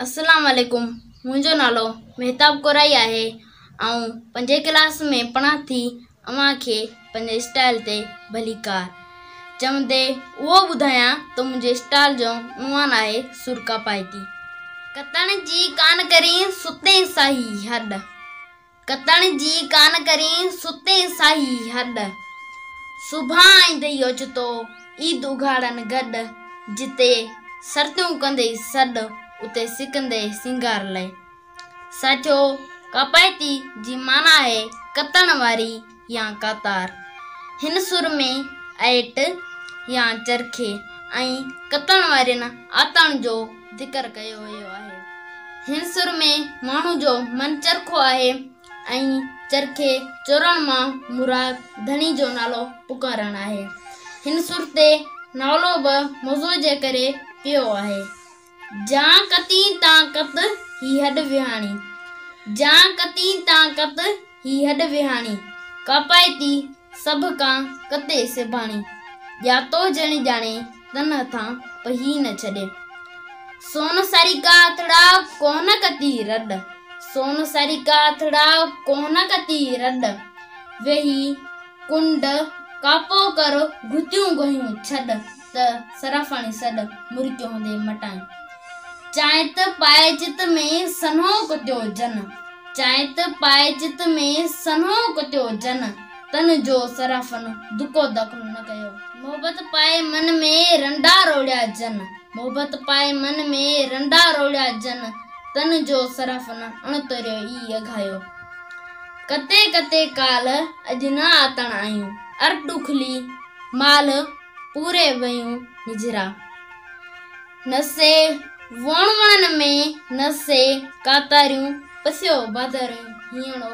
अस्सलाम वालेकुम। मुंहिंजो नालो मेहताब कोराई आहे ऐं 5 क्लास में पढ़ा थी। अव्हां खे पंहिंजे स्टाइल ते भली कार चवंदे उहो ॿुधायां त मुंहिंजे स्टाइल जो उनवान आहे सुरका पाइती। कतण जी कान करी सुते साही हॾ, कतण जी कान करी सुते साही हॾ, सुभाणे ईंदई ओचितो ईद उघाड़नि गॾु, जिते सर्तियूं कंदे सॾु उते सिकंदे सिंगार लाइ। साथियो, कपाइती जी माना आहे कतण वारी या कातार। हिन सुर में ऐट या चरखे ऐं कतण वारनि आतण जो ज़िक्र कयो वियो आहे। हिन सुर में माण्हू जो मन चरखो आहे ऐं चरखे चोरण मां मुराद धणी जो नालो पुकारणु आहे। हिन सुर ते नालो बि मौज़ूअ जे करे पियो आहे। जा कती ताकत ही हॾ विहाणी, जा कती ताकत ही हॾ विहाणी, कपाइती सभ खां कते सिबाणी, ॼातो जण ॼाणे तन हथां पही न छॾे। सोन सारिका थड़ा कोन कती रॾ, सोन सारिका थड़ा कोन कती रॾ, वेही कुंड कापो कर घुतियूं गहियूं छॾ, त सराफाणी सॾ मुर्कियो हूंदे मटाई। चांहित पाए जित में सन्हो कुतियो जन, चांहित पाए जित में सन्हो कुतियो जन, तन जो सराफन दुको दखल न कयो। मोहब्बत पाए मन में रंडा रोड़िया जन, मोहब्बत पाए मन में रंडा रोड़िया जन, तन जो सराफन अणतरियो ई अघायो। कते कते काल अॼु न आतण आयूं, अर्ड उखली माल पूरे वयूं निजरा, नसे वण वणन में नसे कातारियूं पसियो बादरियूं हीअणो